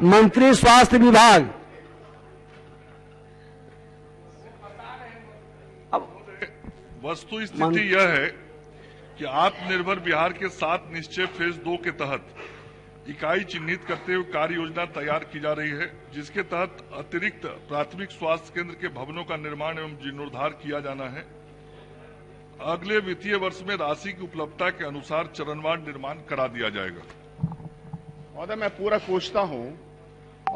मंत्री स्वास्थ्य विभाग। वस्तु स्थिति यह है कि आत्मनिर्भर बिहार के 7 निश्चय फेज 2 के तहत इकाई चिन्हित करते हुए कार्य योजना तैयार की जा रही है, जिसके तहत अतिरिक्त प्राथमिक स्वास्थ्य केंद्र के भवनों का निर्माण एवं जीर्णोद्धार किया जाना है। अगले वित्तीय वर्ष में राशि की उपलब्धता के अनुसार चरणवार निर्माण करा दिया जाएगा। महोदय, मैं पूरा पूछता हूं,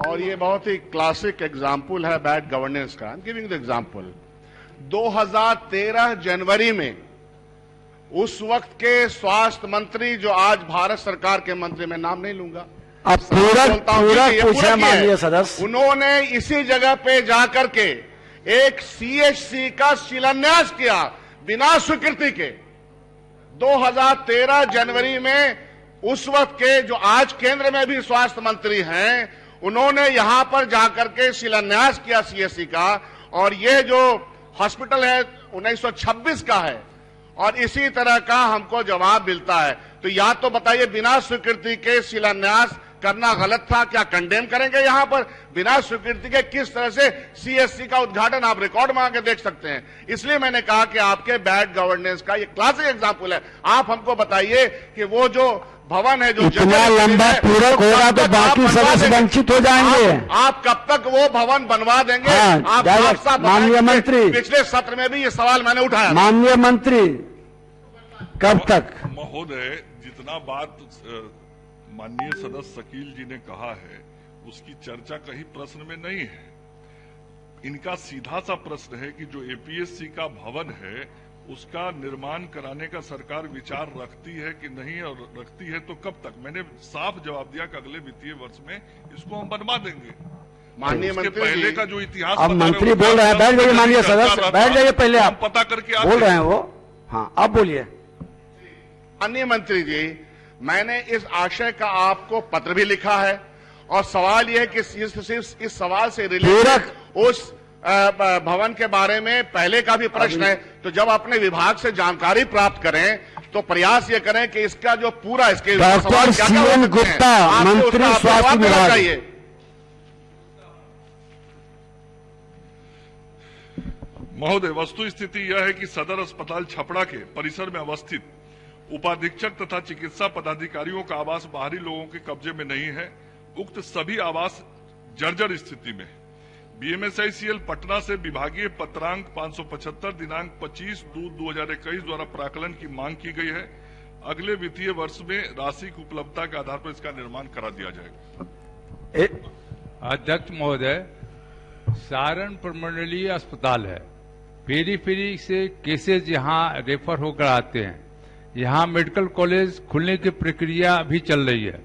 और ये बहुत ही क्लासिक एग्जाम्पल है बैड गवर्नेंस का। I am giving the example. 2013 जनवरी में उस वक्त के स्वास्थ्य मंत्री, जो आज भारत सरकार के मंत्री, मैं नाम नहीं लूंगा, अब पूरा पूछा माननीय सदस्य, उन्होंने इसी जगह पे जाकर के एक सीएचसी का शिलान्यास किया बिना स्वीकृति के। 2013 जनवरी में उस वक्त के, जो आज केंद्र में भी स्वास्थ्य मंत्री हैं, उन्होंने यहां पर जाकर के शिलान्यास किया सीएचसी का, और ये जो हॉस्पिटल है 1926 का है, और इसी तरह का हमको जवाब मिलता है। तो या तो बताइए, बिना स्वीकृति के शिलान्यास करना गलत था, क्या कंडेम करेंगे यहां पर? बिना स्वीकृति के किस तरह से सीएचसी का उद्घाटन, आप रिकॉर्ड मांग के देख सकते हैं। इसलिए मैंने कहा कि आपके बैड गवर्नेंस का ये क्लासिक एग्जाम्पल है। आप हमको बताइए कि वो जो भवन है, जो इतना लंबा पूरक होगा तो बाकी सदस्य वंचित हो जाएंगे। आप कब तक वो भवन बनवा देंगे? आप माननीय मंत्री, पिछले सत्र में भी ये सवाल मैंने उठाया। माननीय मंत्री, कब तक? महोदय, जितना बात माननीय सदस्य शकील जी ने कहा है, उसकी चर्चा कहीं प्रश्न में नहीं है। इनका सीधा सा प्रश्न है कि जो एपीएससी का भवन है, उसका निर्माण कराने का सरकार विचार रखती है कि नहीं, और रखती है तो कब तक? मैंने साफ जवाब दिया कि अगले वित्तीय वर्ष में इसको हम बनवा देंगे। माननीय मंत्री, पहले का जो इतिहास, अब मंत्री बोल रहे हैं, बैठ जाइए माननीय सदस्य, बैठ जाइए, पहले आप पता करके बोल रहे हैं वो। हाँ, आप बोलिए। माननीय मंत्री जी, मैंने इस आशय का आपको पत्र भी लिखा है, और सवाल यह है कि सिर्फ इस सवाल से रिलेटेड उस भवन के बारे में पहले का भी प्रश्न है। तो जब अपने विभाग से जानकारी प्राप्त करें तो प्रयास ये करें कि इसका जो पूरा इसके डॉक्टर सीएन गुप्ता, मंत्री स्वास्थ्य विभाग। महोदय, वस्तु स्थिति यह है कि सदर अस्पताल छपरा के परिसर में अवस्थित उपाधीक्षक तथा चिकित्सा पदाधिकारियों का आवास बाहरी लोगों के कब्जे में नहीं है। उक्त सभी आवास जर्जर स्थिति में। बीएमएसआईसीएल पटना से विभागीय पत्रांक 575 दिनांक 25/2/2021 द्वारा प्राकलन की मांग की गई है। अगले वित्तीय वर्ष में राशि की उपलब्धता के आधार पर इसका निर्माण करा दिया जाएगा। अध्यक्ष महोदय, सहारनपुर मंडलीय अस्पताल है। पेरी से केसेज यहाँ रेफर होकर आते हैं। यहाँ मेडिकल कॉलेज खुलने की प्रक्रिया भी चल रही है।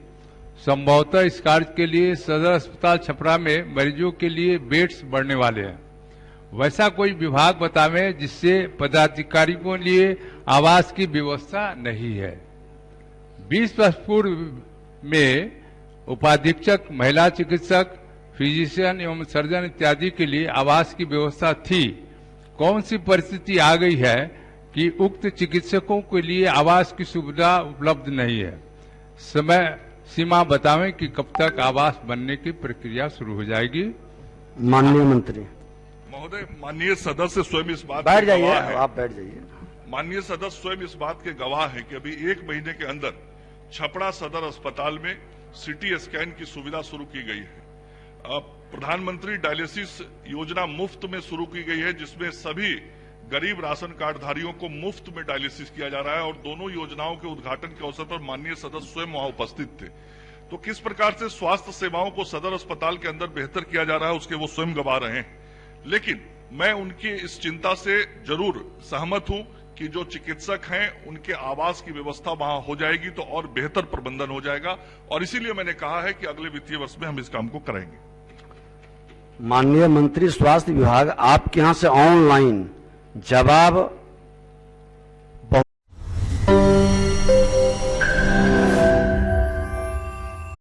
संभवतः इस कार्य के लिए सदर अस्पताल छपरा में मरीजों के लिए बेड्स बढ़ने वाले हैं। वैसा कोई विभाग बतावे जिससे पदाधिकारियों के लिए आवास की व्यवस्था नहीं है। 20 वर्ष पूर्व में उपाधीक्षक, महिला चिकित्सक, फिजिशियन एवं सर्जन इत्यादि के लिए आवास की व्यवस्था थी। कौन सी परिस्थिति आ गई है कि उक्त चिकित्सकों के लिए आवास की सुविधा उपलब्ध नहीं है? समय सीमा बतावें कि कब तक आवास बनने की प्रक्रिया शुरू हो जाएगी। माननीय मंत्री महोदय, माननीय सदस्य स्वयं इस बात बैठ जाइए, आप बैठ जाइए। माननीय सदस्य स्वयं इस बात के गवाह हैं कि अभी 1 महीने के अंदर छपरा सदर अस्पताल में सीटी स्कैन की सुविधा शुरू की गई है। प्रधानमंत्री डायलिसिस योजना मुफ्त में शुरू की गई है, जिसमें सभी गरीब राशन कार्डधारियों को मुफ्त में डायलिसिस किया जा रहा है, और दोनों योजनाओं के उद्घाटन के अवसर पर माननीय सदस्य स्वयं वहां उपस्थित थे। तो किस प्रकार से स्वास्थ्य सेवाओं को सदर अस्पताल के अंदर बेहतर किया जा रहा है, उसके वो स्वयं गवाह रहे हैं। लेकिन मैं उनकी इस चिंता से जरूर सहमत हूं कि जो चिकित्सक हैं उनके आवास की व्यवस्था वहां हो जाएगी तो और बेहतर प्रबंधन हो जाएगा, और इसीलिए मैंने कहा है कि अगले वित्तीय वर्ष में हम इस काम को करेंगे। माननीय मंत्री स्वास्थ्य विभाग, आपके यहां से ऑनलाइन जवाब